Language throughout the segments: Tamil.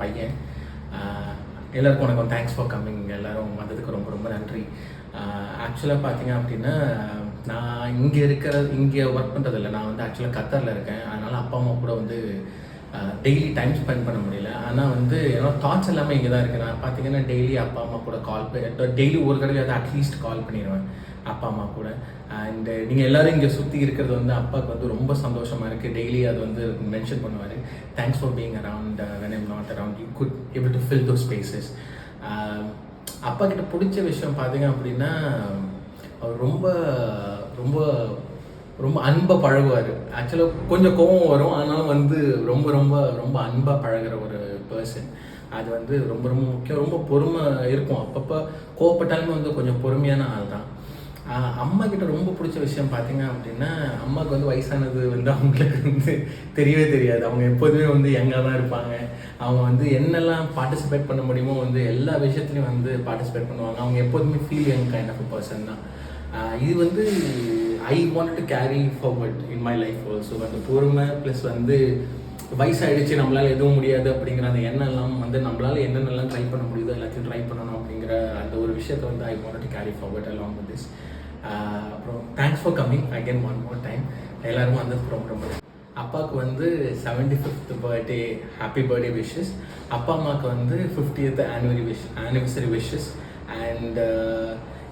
பையன். எல்லாருக்கும் உனக்கு தேங்க்ஸ் ஃபார் கம்மிங். எல்லோரும் வந்ததுக்கு ரொம்ப ரொம்ப நன்றி. ஆக்சுவலாக பார்த்தீங்க அப்படின்னா நான் இங்கே ஒர்க் பண்ணுறதில்ல. நான் வந்து ஆக்சுவலாக கத்தரில் இருக்கேன். அதனால் அப்பா அம்மா கூட வந்து டெய்லி டைம் ஸ்பெண்ட் பண்ண முடியல. ஆனால் வந்து என்னோடய தாட்ஸ் எல்லாமே இங்கே தான் இருக்குது. நான் பார்த்தீங்கன்னா டெய்லி அப்பா அம்மா கூட டெய்லி ஒரு தடவை அட்லீஸ்ட் கால் பண்ணிடுவேன் அப்பா அம்மா கூட. அண்ட் நீங்கள் எல்லோரும் இங்கே சுற்றி இருக்கிறது வந்து அப்பாவுக்கு வந்து ரொம்ப சந்தோஷமாக இருக்குது. டெய்லி அது வந்து மென்ஷன் பண்ணுவார். Thanks for being around when I'm not around you good able to fill those spaces. அப்பா கிட்ட பிடிச்ச விஷயம் பார்த்தீங்க அப்படின்னா அவர் ரொம்ப ரொம்ப ரொம்ப அன்பாக பழகுவார். ஆக்சுவலாக கொஞ்சம் கோவம் வரும், ஆனாலும் வந்து ரொம்ப ரொம்ப ரொம்ப அன்பாக பழகிற ஒரு பர்சன். அது வந்து ரொம்ப ரொம்ப முக்கியம். ரொம்ப பொறுமை இருக்கும். அப்பப்போ கோவப்பட்டாலுமே வந்து கொஞ்சம் பொறுமையான ஆள் தான். அம்மா கிட்ட ரொம்ப பிடிச்ச விஷயம் பார்த்தீங்க அப்படின்னா அம்மாவுக்கு வந்து வயசானது வந்து அவங்களுக்கு வந்து தெரியவே தெரியாது. அவங்க எப்போதுமே வந்து யங்காக தான் இருப்பாங்க. அவங்க வந்து என்னெல்லாம் பார்ட்டிசிபேட் பண்ண முடியுமோ வந்து எல்லா விஷயத்துலையும் வந்து பார்ட்டிசிபேட் பண்ணுவாங்க. அவங்க எப்போதுமே feel young kind of person தான். இது வந்து I want to carry forward in my life also. அந்த பொறுமை ப்ளஸ் வந்து வயசாகிடுச்சு நம்மளால் எதுவும் முடியாது அப்படிங்கிற அந்த எண்ணெல்லாம் வந்து நம்மளால் என்னென்னலாம் ட்ரை பண்ண முடியுதோ எல்லாத்தையும் ட்ரை பண்ணணும் அப்படிங்கிற அந்த ஒரு விஷயத்தை வந்து I want to carry forward along with this. அப்புறம் thanks for coming again one more time. எல்லோரும் வந்ததுக்கு ரொம்ப ரொம்ப. அப்பாவுக்கு வந்து 75th birthday happy birthday wishes. அப்பா அம்மாவுக்கு வந்து 50th ஆனிவர்சரி விஷஸ். அண்ட்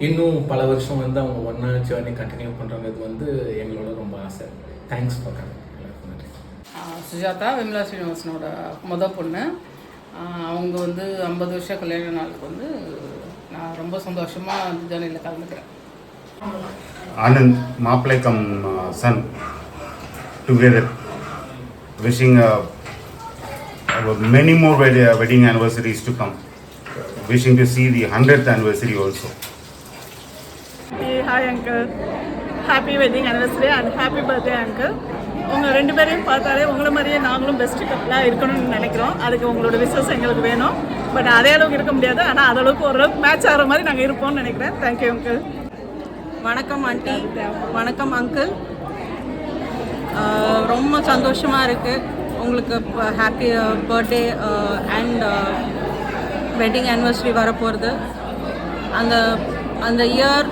இன்னும் பல வருஷம் வந்து அவங்க ஒன்றா ஜேர்னி கண்டினியூ பண்ணுறது வந்து எங்களோட ரொம்ப ஆசை. Thanks for coming. Sujatha Vimala ஸ்ரீனிவாசனோட பொண்ணு. அவங்க வந்து 50 வருஷம் கல்யாண நாளுக்கு வந்து நான் ரொம்ப சந்தோஷமாக அந்த ஜேர்னியில் கலந்துக்கிறேன். ஆனந்த் மாப்பிள்ளை cum son together wishing many more wedding anniversaries to come. Wishing to see the 100th anniversary also. Hey, hi uncle. Happy wedding anniversary and happy birthday uncle. உங்கள் 2 பேரையும் பார்த்தாலே உங்களை மாதிரியே நாங்களும் பெஸ்ட்டு கப்பலாக இருக்கணும்னு நினைக்கிறோம். அதுக்கு உங்களோட விசஸ் எங்களுக்கு வேணும். பட் அதே அளவுக்கு இருக்க முடியாது. ஆனால் அதளவுக்கு ஓரளவுக்கு மேட்ச் ஆகிற மாதிரி நாங்கள் இருப்போம்னு நினைக்கிறேன். Thank you uncle. வணக்கம் ஆண்டி. வணக்கம் அங்கிள். ரொம்ப சந்தோஷமாக இருக்குது. உங்களுக்கு happy birthday and wedding anniversary வரப்போகிறது. அந்த இயர்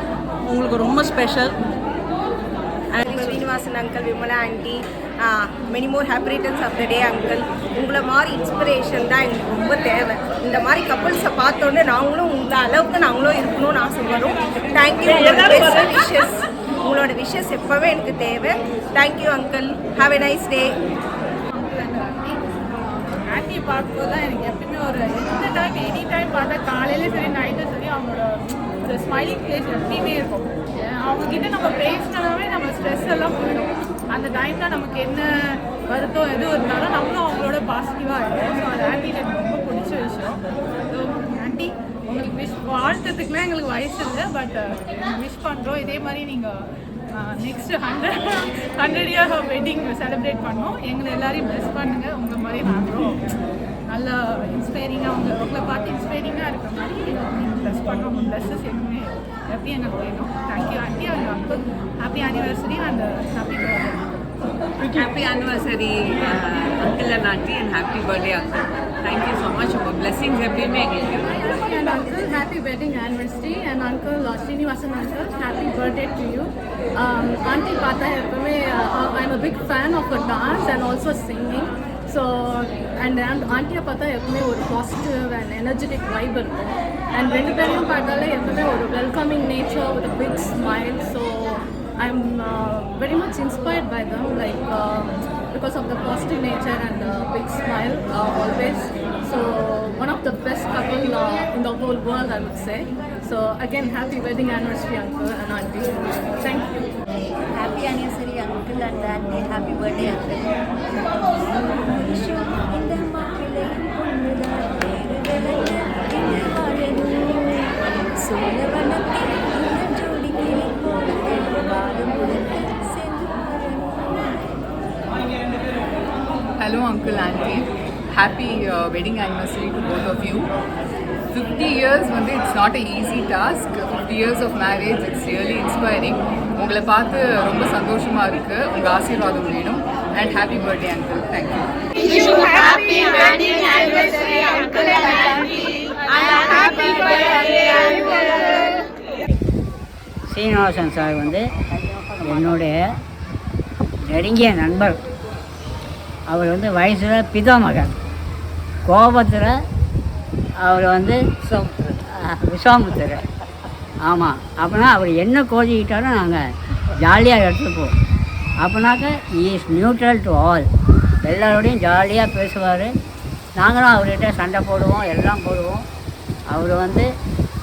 உங்களுக்கு ரொம்ப special. Srinivasan uncle, Vimala aunty, many more happy returns of the day uncle. உங்களை மாதிரி இன்ஸ்பிரேஷன் தான் எங்களுக்கு ரொம்ப தேவை. இந்த மாதிரி கப்புள்ஸை பார்த்தோன்னே நாங்களும் உங்களை அளவுக்கு நாங்களும் இருக்கணும்னு ஆசைப்படுறோம். தேங்க்யூ. விஷஸ், உங்களோட விஷஸ் எப்போவே எனக்கு தேவை. Thank you uncle. Have a nice day. Aunty பார்க்கும்போது தான் எனக்கு எப்பயுமே ஒரு எந்த டைம் எனி டைம் பார்த்தா காலையிலே சரி நைட்டும் சரி அவங்களோட ஒரு ஸ்மைலிங் ஃபேஸ் எப்பயுமே இருக்கும். அவங்கக்கிட்ட நம்ம பேசினாலே நம்ம ஸ்ட்ரெஸ் எல்லாம் போயிடும். அந்த டைமில் நமக்கு என்ன வருத்தம் எது இருந்தாலும் நம்மளும் அவங்களோட பாசிட்டிவாக இருக்கும். ஸோ அது ஆண்டிகிட்ட எனக்கு ரொம்ப பிடிச்ச விஷயம். ஸோ ஆண்டி உங்களுக்கு வாழ்த்ததுக்குலாம் எங்களுக்கு வயசு இல்லை, பட் விஷ் பண்ணுறோம். இதே மாதிரி நீங்கள் next 100 year of wedding celebrate பண்ணோம். எங்களை எல்லாரையும் ப்ளெஸ் பண்ணுங்கள். உங்கள் மாதிரி நாங்களும் நல்லா இன்ஸ்பைரிங்காக உங்களை பார்த்து இன்ஸ்பைரிங்காக இருக்கிற மாதிரி நீங்கள் ப்ளஸ் பண்ணுறோம். உங்கள் ப்ளஸ்ஸஸ் எதுவுமே எப்பயும் எங்களுக்கு வேணும். Thank you aunty and uncle. Happy anniversary and happy birthday. Happy anniversary uncle and auntie and happy birthday uncle. Thank you so much for blessings everyone எங்களுக்கு. And uncle, happy wedding anniversary and uncle Srinivasan uncle, happy birthday to you. Auntie பார்த்தா எப்பவுமே I'm a big fan of her dance and also singing. So and ஆண்டியை பார்த்தா எப்பவுமே ஒரு பாசிட்டிவ் அண்ட் எனர்ஜெட்டிக் வைப் இருக்கும். அண்ட் 2 பேரையும் பார்த்தாலே எப்பவுமே ஒரு welcoming nature with a big smile. So I'm very much inspired by them, like because of the positive nature and the big smile always. So one of the best couple in the whole world, I would say. So again, happy wedding anniversary uncle and auntie. Thank you. Happy anniversary uncle and auntie. Happy birthday uncle. Hello uncle auntie. Happy wedding anniversary to both of you. 50 years வந்து it's not a easy task. 50 years of marriage, it's really inspiring. உங்களை பார்த்து ரொம்ப சந்தோஷமாக இருக்குது. உங்கள் ஆசீர்வாதம் வேணும். And happy birthday uncle. Thank you. wish you happy wedding anniversary, uncle and auntie, and happy birthday, uncle. Srinivasan sir வந்து என்னுடைய நெருங்கிய நண்பர். அவர் வந்து வயசில் பிதாமகன், கோபத்தில் அவர் வந்து விஸ்வாமுத்திரர். ஆமாம், அப்படின்னா அவர் என்ன கோச்சிக்கிட்டாலும் நாங்கள் ஜாலியாக எடுத்துப்போம். அப்படின்னாக்க இஸ் நியூட்ரல் டு ஆல், எல்லோரோடையும் ஜாலியாக பேசுவார். நாங்களும் அவர்கிட்ட சண்டை போடுவோம், எல்லாம் போடுவோம். அவர் வந்து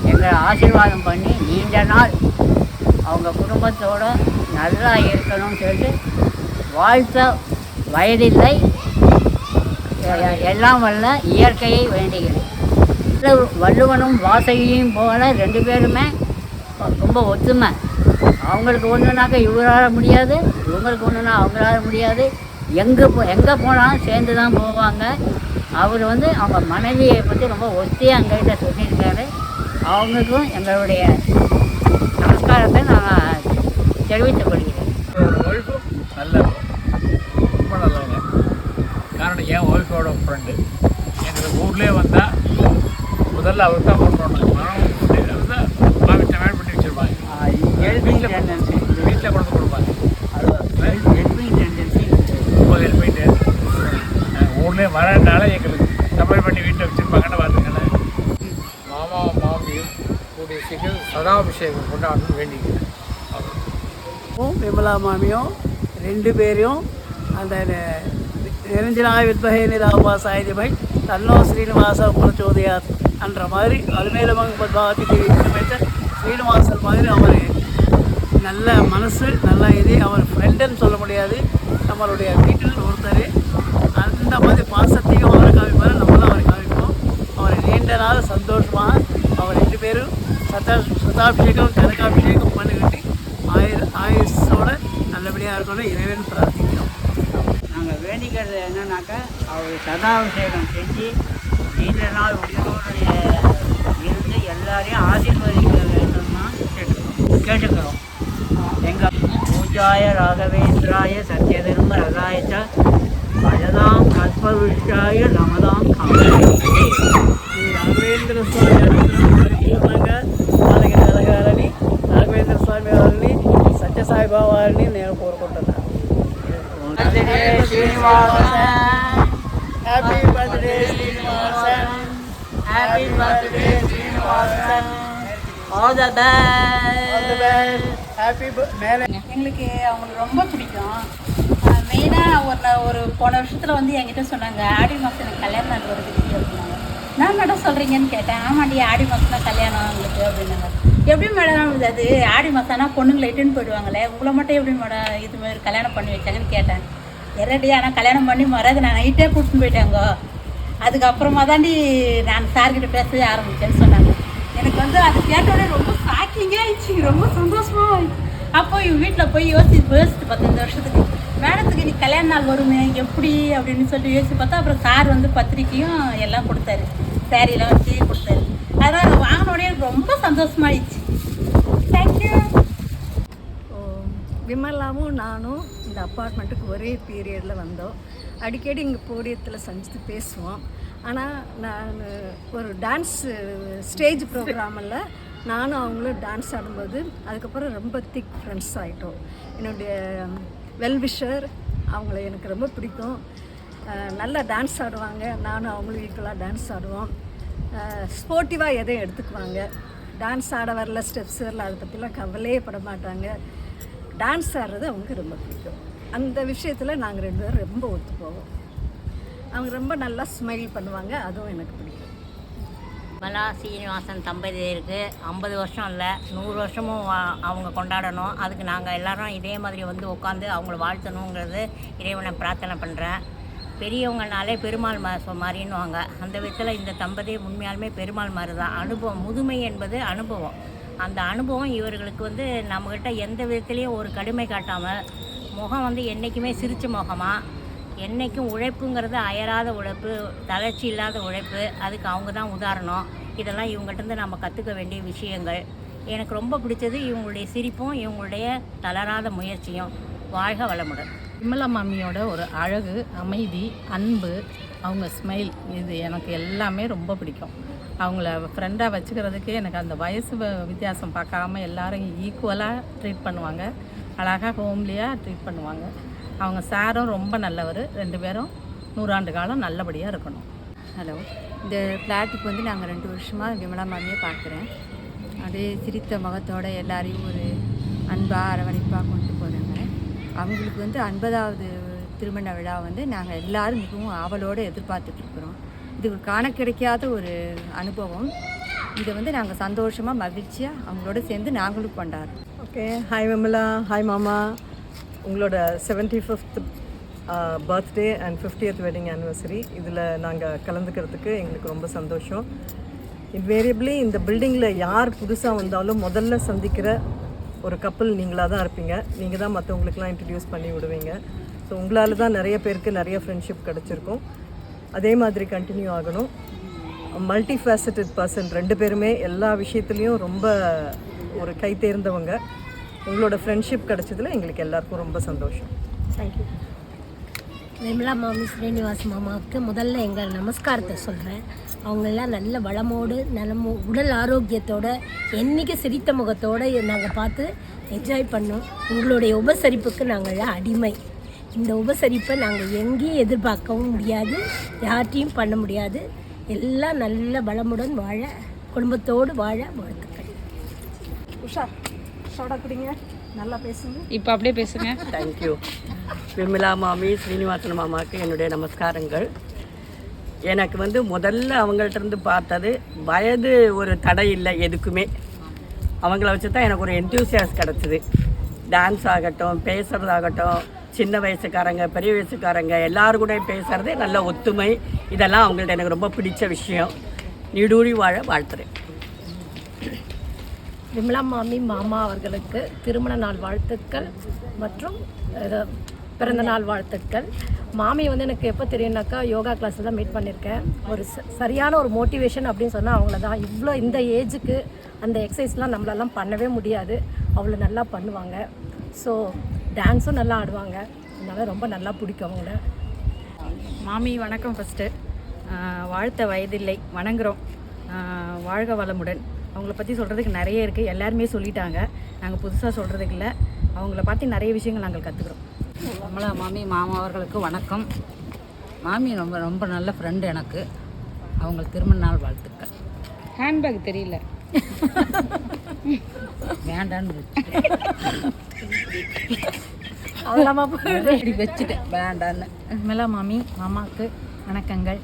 எங்களை ஆசீர்வாதம் பண்ணி நீண்ட நாள் அவங்க குடும்பத்தோடு நல்லா இருக்கணும்னு சொல்லிட்டு வாழ்த்த வயதில்லை, எல்லாம் வல்ல இயற்கையை வேண்டுகிறேன். வள்ளுவனும் வாசகியும் போல 2 பேருமே ரொம்ப ஒத்துமை. அவங்களுக்கு ஒன்றுனாக்க இவரால் முடியாது, இவங்களுக்கு ஒன்றுனா அவங்களால முடியாது. எங்கே போனாலும் சேர்ந்து தான் போவாங்க. அவர் வந்து அவங்க மனைவியை பற்றி ரொம்ப ஒத்தியாக எங்கள்கிட்ட சொல்லியிருக்காரு. அவங்களுக்கும் எங்களுடைய நமஸ்காரத்தை நான் தெரிவித்துக் கொள்கிறேன். ஒய்ஃபும் நல்ல ரொம்ப நல்லவங்க. காரணம் என் ஒய்ஃபோட ஃப்ரெண்டு. எங்களுக்கு ஊர்லேயே வந்தால் முதல்ல அவர் தான் கொண்டு அவர் தான் மாமிட்ட மேட் பண்ணி வச்சுருப்பாங்க. வீட்டில் கொண்டு கொடுப்பாங்க. ரொம்ப ஹெல்ப்பிங்ட்டு. ஊர்லேயே வரனால எங்களுக்கு சமையல் பண்ணி வீட்டில் வச்சுருப்பாங்கன்னு பார்த்துக்கணும். மாமாவும் மாமியும் கூடிய சீக்கிரம் சதாபிஷேகம் கொண்டாடணும்னு வேண்டிக்கிறேன். விமலா மாமியும் 2 பேரையும் அந்த நிரஞ்சனாய வித்மஹே நிராபாசாயுதமை தன்னோ ஸ்ரீனிவாச பிரச்சோதயாத் என்ற மாதிரி அலுமேலமங்க பத்மாவதி தேவி சமேத ஸ்ரீனிவாசன் மாதிரி அவர் நல்ல மனசு, நல்ல இது. அவர் ஃப்ரெண்டுன்னு சொல்ல முடியாது, நம்மளுடைய வீட்டில் ஒருத்தர். அந்த மாதிரி பாசத்தையும் அவரை காமிப்பார், நம்மளும் அவரை காமிப்போம். அவரை நீண்ட நாள் சந்தோஷமாக அவர் 2 பேரும் சதாபிஷேகம் கனகாபிஷேகம் பண்ணிக்கிட்டு ஆயுஷோட நல்லபடியாக இருக்கணும் இறைவன் பிரார்த்திக்கிறோம். நாங்கள் வேண்டிக்கிறது என்னன்னாக்கா அவர் சதாபிஷேகம் செஞ்சு நீண்ட நாள் உயிரோடு இருந்து எல்லாரையும் ஆசீர்வதிக்க வேண்டும்னா கேட்டுக்கிறோம். எங்கள் பூஜாய ராகவேந்திராய சத்யதர்ம ரகாயச்ச பஜதாம் கல்பவிஷ்டாய நமதாம் ஸ்ரீ ராகவேந்திர స్వామి కలగాలని రాఘవేంద్ర స్వామి వారిని సత్యసాయిబాబా వారిని నేను కోరుకుంటున్నాను. Happy birthday Srinivasan, happy birthday Srinivasan, all the best, happy மேலே. எங்களுக்கு அவங்களுக்கு ரொம்ப பிடிக்கும். மெயினாக ஒரு போன வருஷத்தில் வந்து என்கிட்ட சொன்னாங்க, ஆடி மாதம் எனக்கு கல்யாணம் நாள் வருது அப்படின்னாங்க. நான் மேடம் சொல்கிறீங்கன்னு கேட்டேன். ஆமாண்டி ஆடி மாதம் தான் கல்யாணம் அவங்களுக்கு அப்படின்னாங்க. எப்படி மேடம் அது ஆடி மாதம்னா பொண்ணுங்களை இட்டுன்னு போயிடுவாங்களே, உங்களை மட்டும் எப்படி மேடம் இதுமாதிரி கல்யாணம் பண்ணி வச்சாங்கன்னு கேட்டேன். எரடி ஆனால் கல்யாணம் பண்ணி மறாது நான் நைட்டே கூட்டின்னு போயிட்டாங்க. அதுக்கப்புறமா தாண்டி நான் சார்கிட்ட பேச ஆரம்பித்தேன்னு சொன்னாங்க. எனக்கு வந்து அது கேட்டோடனே ரொம்ப ஷாக்கிங்காக ஆயிடுச்சு, ரொம்ப சந்தோஷமாக ஆயிடுச்சு. அப்போ இவங்க வீட்டில் போய் யோசிச்சு பார்த்தேன், இந்த வருஷத்துக்கு மேடத்துக்கு நீ கல்யாண நாள் வருமே எப்படி அப்படின்னு சொல்லி யோசிச்சு பார்த்தா அப்புறம் சார் வந்து பத்திரிக்கையும் எல்லாம் கொடுத்தாரு, சாரியெல்லாம் வச்சு கொடுத்தாரு. அதான் அதை வாங்கினோடனே எனக்கு ரொம்ப சந்தோஷமாயிடுச்சு. தேங்க்யூ. விமலாவும் நானும் இந்த அப்பார்ட்மெண்ட்டுக்கு ஒரே பீரியடில் வந்தோம். அடிக்கடி இங்கே போடியத்தில் சந்தித்து பேசுவோம். ஆனால் நான் ஒரு டான்ஸ் ஸ்டேஜ் ப்ரோக்ராமில் நானும் அவங்களும் டான்ஸ் ஆடும்போது அதுக்கப்புறம் ரொம்ப திக் ஃப்ரெண்ட்ஸ் ஆகிட்டோம். என்னுடைய வெல்விஷர், அவங்கள எனக்கு ரொம்ப பிடிக்கும். நல்லா டான்ஸ் ஆடுவாங்க, நானும் அவங்களும் ஈக்குவலாக டான்ஸ் ஆடுவோம். ஸ்போர்ட்டிவாக எதையும் எடுத்துக்குவாங்க. டான்ஸ் ஆட வரல, ஸ்டெப்ஸ் வரல, அதை பற்றிலாம் கவலையே பட மாட்டாங்க. டான்ஸ் ஆடுறது அவங்களுக்கு ரொம்ப பிடிக்கும். அந்த விஷயத்தில் நாங்கள் 2 பேரும் ரொம்ப ஒத்து போவோம். அவங்க ரொம்ப நல்லா ஸ்மைல் பண்ணுவாங்க, அதுவும் எனக்கு பிடிக்கும். விமலா சீனிவாசன் தம்பதியருக்கு 50 வருஷம் இல்லை 100 வருஷமும் அவங்க கொண்டாடணும். அதுக்கு நாங்கள் எல்லோரும் இதே மாதிரி வந்து உட்காந்து அவங்கள வாழ்த்தணுங்கிறது இறைவனை பிரார்த்தனை பண்ணுறேன். பெரியவங்கனாலே பெருமாள் மாதிரின்னுவாங்க. அந்த விதத்தில் இந்த தம்பதி உண்மையாலுமே பெருமாள் மாதிரி தான். அனுபவம், முதுமை என்பது அனுபவம். அந்த அனுபவம் இவர்களுக்கு வந்து நம்மக்கிட்ட எந்த விதத்துலேயும் ஒரு கடுமை காட்டாமல், முகம் வந்து என்றைக்குமே சிரிச்ச முகமாக, என்றைக்கும் உழைப்புங்கிறது அயராத உழைப்பு, தளர்ச்சி இல்லாத உழைப்பு, அதுக்கு அவங்க தான் உதாரணம். இதெல்லாம் இவங்ககிட்டருந்து நம்ம கற்றுக்க வேண்டிய விஷயங்கள். எனக்கு ரொம்ப பிடிச்சது இவங்களுடைய சிரிப்பும் இவங்களுடைய தளராத முயற்சியும். வாழ்க வளமுடன். விமலா மாமியோட ஒரு அழகு, அமைதி, அன்பு, அவங்க ஸ்மைல், இது எனக்கு எல்லாமே ரொம்ப பிடிக்கும். அவங்கள ஃப்ரெண்டாக வச்சுக்கிறதுக்கு எனக்கு அந்த வயசு வித்தியாசம் பார்க்காம எல்லாரும் ஈக்குவலாக ட்ரீட் பண்ணுவாங்க. அழகாக ஹோம்லியாக ட்ரீட் பண்ணுவாங்க. அவங்க சாரும் ரொம்ப நல்லவர். 2 பேரும் 100 ஆண்டு காலம் நல்லபடியாக இருக்கணும். ஹலோ, இந்த ஃப்ளாட்டுக்கு வந்து நாங்கள் 2 வருஷமாக விமலா மாமியை பார்க்குறேன். அதே சிரித்த முகத்தோடு எல்லாரையும் ஒரு அன்பாக அரவணைப்பாக கொண்டு போகிறாங்க. அவங்களுக்கு வந்து 50வது திருமண விழா வந்து நாங்கள் எல்லோரும் மிகவும் ஆவலோடு எதிர்பார்த்துட்ருக்குறோம். இது ஒரு காண கிடைக்காத ஒரு அனுபவம். இதை வந்து நாங்கள் சந்தோஷமாக மகிழ்ச்சியாக அவங்களோட சேர்ந்து நாங்களும் கொண்டாடுறோம். ஓகே, ஹாய் விமலா, ஹாய் மாமா. உங்களோட 75th birthday and 50th wedding anniversary இதில் நாங்கள் கலந்துக்கிறதுக்கு எங்களுக்கு ரொம்ப சந்தோஷம். இன்வேரியபிளி இந்த பில்டிங்கில் யார் புதுசாக வந்தாலும் முதல்ல சந்திக்கிற ஒரு கப்பல் நீங்களாக தான் இருப்பீங்க. நீங்கள் தான் மற்றவங்களுக்கெல்லாம் இன்ட்ரடியூஸ் பண்ணி விடுவீங்க. ஸோ உங்களால் தான் நிறைய பேருக்கு நிறைய ஃப்ரெண்ட்ஷிப் கிடச்சிருக்கும். அதே மாதிரி கண்டினியூ ஆகணும். மல்டி ஃபேசட்டட் பர்சன் 2 பேருமே எல்லா விஷயத்துலேயும் ரொம்ப ஒரு கை தேர்ந்தவங்க. உங்களோட ஃப்ரெண்ட்ஷிப் கிடச்சதில் எங்களுக்கு எல்லாருக்கும் ரொம்ப சந்தோஷம். தேங்க்யூ. விமலா மாமி ஸ்ரீனிவாஸ் மாமாவுக்கு முதல்ல எங்கள் நமஸ்காரத்தை சொல்கிறேன். அவங்கெல்லாம் நல்ல வளமோடு உடல் ஆரோக்கியத்தோடு என்றைக்கு சிரித்த முகத்தோடு நாங்கள் பார்த்து என்ஜாய் பண்ணோம். உங்களுடைய உபசரிப்புக்கு நாங்கள் அடிமை. இந்த உபசரிப்பை நாங்கள் எங்கேயும் எதிர்பார்க்கவும் முடியாது, யார்ட்டையும் பண்ண முடியாது. எல்லாம் நல்ல வளமுடன் வாழ, குடும்பத்தோடு வாழ வாழ்த்துக்கள். உஷா சோடா குடிங்க, நல்லா பேசுங்க. இப்போ அப்படியே பேசுங்க. தேங்க்யூ. விமலா மாமி ஸ்ரீனிவாசன் மாமாவுக்கு என்னுடைய நமஸ்காரங்கள். எனக்கு வந்து முதல்ல அவங்கள்ட்ட இருந்து பார்த்தது வயது ஒரு தடை இல்லை எதுக்குமே. அவங்கள வச்சு தான் எனக்கு ஒரு என்தூசியாஸ் கிடச்சிது. டான்ஸ் ஆகட்டும், பேசுகிறதாகட்டும், சின்ன வயசுக்காரங்க பெரிய வயசுக்காரங்க எல்லாரும் கூட பேசுகிறது நல்ல ஒத்துமை. இதெல்லாம் அவங்கள்ட்ட எனக்கு ரொம்ப பிடிச்ச விஷயம். நீடூழி வாழ வாழ்த்துறேன். விமலா மாமி மாமா அவர்களுக்கு திருமண நாள் வாழ்த்துக்கள் மற்றும் பிறந்த நாள் வாழ்த்துக்கள். மாமி வந்து எனக்கு எப்போ தெரியும்னாக்கா யோகா கிளாஸில் தான் மீட் பண்ணியிருக்கேன். ஒரு சரியான ஒரு மோட்டிவேஷன் அப்படின்னு சொன்னால் அவங்கள தான். இவ்வளோ இந்த ஏஜுக்கு அந்த எக்ஸசைஸ்லாம் நம்மளெல்லாம் பண்ணவே முடியாது, அவ்வளோ நல்லா பண்ணுவாங்க. ஸோ டான்ஸும் நல்லா ஆடுவாங்க. அதனால் ரொம்ப நல்லா பிடிக்கும் அவங்கள. மாமி வணக்கம். ஃபஸ்ட்டு வாழ்த்த வயதில்லை, வணங்குறோம். வாழ்க வளமுடன். அவங்கள பற்றி சொல்கிறதுக்கு நிறைய இருக்குது, எல்லாருமே சொல்லிட்டாங்க. நாங்கள் புதுசாக சொல்கிறதுக்கு இல்லை, அவங்கள பார்த்து நிறைய விஷயங்கள் நாங்கள் கற்றுக்குறோம். விமலா மாமி மாமா அவர்களுக்கு வணக்கம். மாமி ரொம்ப ரொம்ப நல்ல ஃப்ரெண்டு எனக்கு. அவங்களுக்கு திருமண நாள் வாழ்த்துக்கள். ஹேண்ட்பேக் தெரியல, வேண்டான்னு வச்சுட்டேன், வேண்டான்னு. விமலா மாமி மாமாவுக்கு வணக்கங்கள்.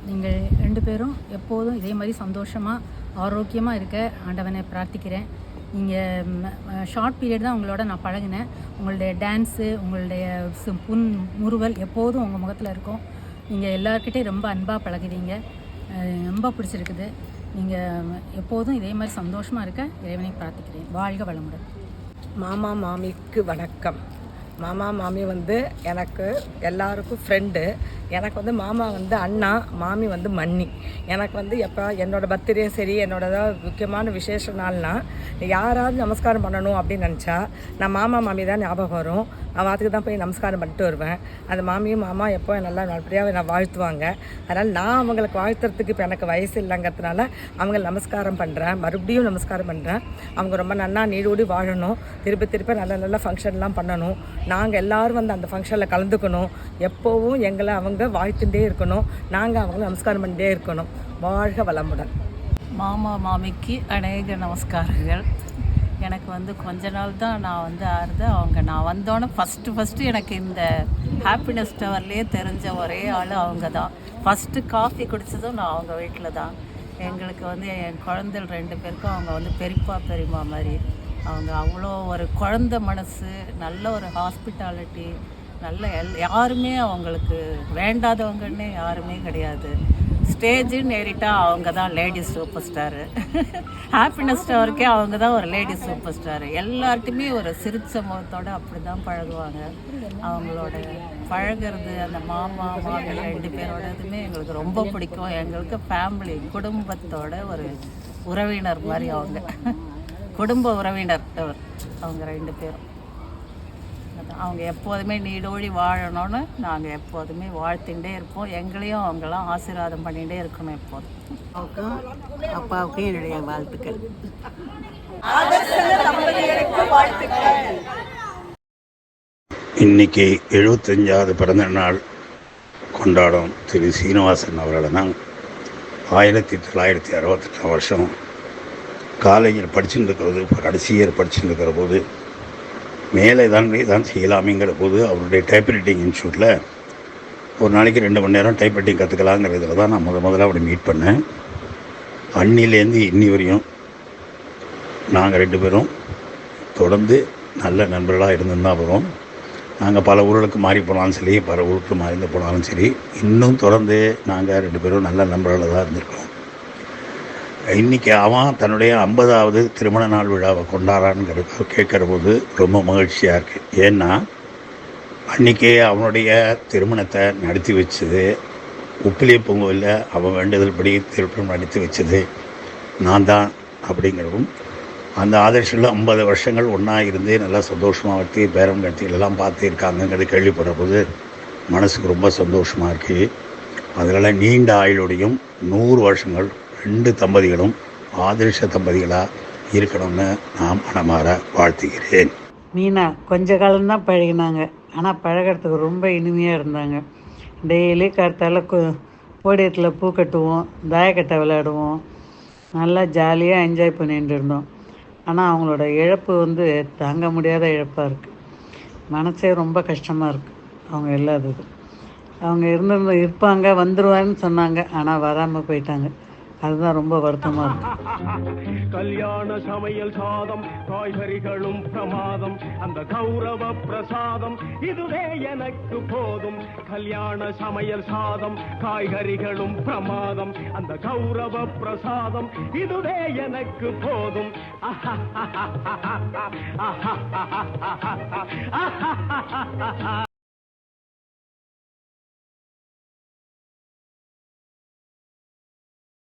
நீங்கள் 2 பேரும் எப்போதும் இதே மாதிரி சந்தோஷமாக ஆரோக்கியமாக இருக்க ஆண்டவனை பிரார்த்திக்கிறேன். நீங்கள் ஷார்ட் பீரியட் தான் உங்களோட நான் பழகினேன். உங்களுடைய டான்ஸு, உங்களுடைய முறுவல் எப்போதும் உங்கள் முகத்தில் இருக்கும். நீங்கள் எல்லாருக்கிட்டையும் ரொம்ப அன்பாக பழகுவீங்க, ரொம்ப பிடிச்சிருக்குது. நீங்கள் எப்போதும் இதே மாதிரி சந்தோஷமாக இருக்க இறைவனை பிரார்த்திக்கிறேன். வாழ்க வளமுடன். மாமா மாமிக்கு வணக்கம். மாமா மாமி வந்து எனக்கு எல்லாருக்கும் ஃப்ரெண்டு. எனக்கு வந்து மாமா வந்து அண்ணா, மாமி வந்து மன்னி. எனக்கு வந்து எப்போ என்னோடய பர்த்டே சரி, என்னோட ஏதாவது முக்கியமான விசேஷ நாள்னா யாராவது நமஸ்காரம் பண்ணணும் அப்படின்னு நினச்சா நான் மாமா மாமி தான் ஞாபகம் வரும். நான் வாத்துக்கு தான் போய் நமஸ்காரம் பண்ணிட்டு வருவேன். அந்த மாமியும் மாமா எப்போ நல்லா நல்லபடியாக நான் வாழ்த்துவாங்க. அதனால் நான் அவங்களுக்கு வாழ்த்துறதுக்கு இப்போ எனக்கு வயசு இல்லைங்கிறதுனால அவங்களை நமஸ்காரம் பண்ணுறேன், மறுபடியும் நமஸ்காரம் பண்ணுறேன். அவங்க ரொம்ப நல்லா நீடோடி வாழணும், திருப்பி நல்ல நல்ல ஃபங்க்ஷன்லாம் பண்ணணும். நாங்கள் எல்லோரும் வந்து அந்த ஃபங்க்ஷனில் கலந்துக்கணும். எப்போவும் எங்களை அவங்க வாழ்த்துட்டே இருக்கணும், நாங்கள் அவங்கள நமஸ்காரம் பண்ணிட்டே இருக்கணும். வாழ்க வளமுடன். மாமா மாமிக்கு அநேக நமஸ்காரங்கள். எனக்கு வந்து கொஞ்ச நாள் தான் நான் வந்து ஆறுது. நான் வந்தோன்னே ஃபஸ்ட்டு எனக்கு இந்த ஹாப்பினஸ் டவர்லேயே தெரிஞ்ச ஒரே ஆள் அவங்க தான். ஃபஸ்ட்டு காஃபி குடித்ததும் நான் அவங்க வீட்டில் தான். எங்களுக்கு வந்து என் குழந்தைகள் 2 பேருக்கும் அவங்க வந்து பெரியப்பா பெரியம்மா மாதிரி. அவங்க அவ்வளோ ஒரு குழந்த மனசு, நல்ல ஒரு ஹாஸ்பிட்டாலிட்டி, நல்ல யாருமே அவங்களுக்கு வேண்டாதவங்கன்னே யாருமே கிடையாது. ஸ்டேஜுன்னு ஏறிட்டா அவங்க தான் லேடிஸ் சூப்பர் ஸ்டாரு. ஹாப்பினஸ் டவருக்கே அவங்க தான் ஒரு லேடிஸ் சூப்பர் ஸ்டாரு. எல்லார்ட்டையுமே ஒரு சிரிச்ச முகத்தோடு அப்படி தான் பழகுவாங்க. அவங்களோட பழகிறது அந்த மாமா மாமி 2 பேரோடதுமே எங்களுக்கு ரொம்ப பிடிக்கும். எங்களுக்கு ஃபேமிலி குடும்பத்தோட ஒரு உறவினர் மாதிரி அவங்க, குடும்ப உறவினர் அவங்க 2 பேரும். அவங்க எப்போதுமே நீடோடி வாழணும்னு நாங்கள் எப்போதுமே வாழ்த்துட்டே இருப்போம். எங்களையும் அவங்களாம் ஆசீர்வாதம் பண்ணிகிட்டே இருக்கணும் எப்போதும். அப்பாவுக்கும் என்னுடைய வாழ்த்துக்கள். இன்னைக்கு 75வது பிறந்த நாள் கொண்டாடும் திரு சீனிவாசன் அவர்களை தான் 1968 வருஷம் காலேஜில் படிச்சுட்டு இருக்கிறது, இப்போ கடைசி இயர் படிச்சுட்டு இருக்கிற போது மேலே தான் செய்யலாமேங்கிற போது அவருடைய டைப்ரைட்டிங் இன்ஸ்டியூட்டில் ஒரு நாளைக்கு 2 மணி நேரம் டைப்ரைட்டிங் கற்றுக்கலாங்கிறதுல தான் நான் முதல்ல அவரை மீட் பண்ணேன். அன்னிலேருந்து இன்னி வரையும் நாங்கள் 2 பேரும் தொடர்ந்து நல்ல நண்பர்களாக இருந்துதான் வரோம். நாங்கள் பல ஊர்களுக்கு மாறி போனாலும் சரி, பல ஊருக்கு மாறி போனாலும் சரி, இன்னும் தொடர்ந்து நாங்கள் 2 பேரும் நல்ல நண்பர்களாக தான் இருந்திருக்கோம். இன்றைக்கி அவன் தன்னுடைய 50வது திருமண நாள் விழாவை கொண்டாடான்ங்கிறத கேட்குற போது ரொம்ப மகிழ்ச்சியாக இருக்குது. ஏன்னா அன்றைக்கே அவனுடைய திருமணத்தை நடத்தி வச்சது உப்பிலிய பொங்கலில் அவன் வேண்டுதல்படி திருமணம் நடத்தி வச்சது நான் தான் அப்படிங்கிறதும், அந்த ஆதர்ஷில் 50 வருஷங்கள் ஒன்றா இருந்து நல்லா சந்தோஷமாக வச்சு பேரம் கட்சிகளெல்லாம் பார்த்து இருக்காங்கங்கிறது கேள்விப்படுற போது மனசுக்கு ரொம்ப சந்தோஷமாக இருக்குது. அதனால் நீண்ட ஆயுளோடையும் 100 வருஷங்கள் 2 தம்பதிகளும் ஆதர்ஷ தம்பதிகளாக இருக்கணும்னு நான் மனமாற வாழ்த்துகிறேன். மீனா கொஞ்ச காலம்தான் பழகினாங்க, ஆனால் பழகிறதுக்கு ரொம்ப இனிமையாக இருந்தாங்க. டெய்லி கார்த்தால போடியத்தில் பூ கட்டுவோம், தாயக்கட்டை விளையாடுவோம், நல்லா ஜாலியாக என்ஜாய் பண்ணிட்டு இருந்தோம். ஆனால் அவங்களோட இழப்பு தாங்க முடியாத இழப்பாக இருக்குது. மனசே ரொம்ப கஷ்டமாக இருக்குது. அவங்க இல்லாதது. அவங்க இருப்பாங்க, வந்துடுவான்னு சொன்னாங்க, ஆனால் வராமல் போயிட்டாங்க. அதுதான் ரொம்ப வருத்தமாக இருக்கு. கல்யாண சமையல் சாதம், காய்கறிகளும் பிரமாதம், அந்த கௌரவ பிரசாதம் இதுவே எனக்கு போதும். கல்யாண சமையல் சாதம், காய்கறிகளும் பிரமாதம், அந்த கௌரவ பிரசாதம் இதுவே எனக்கு போதும்.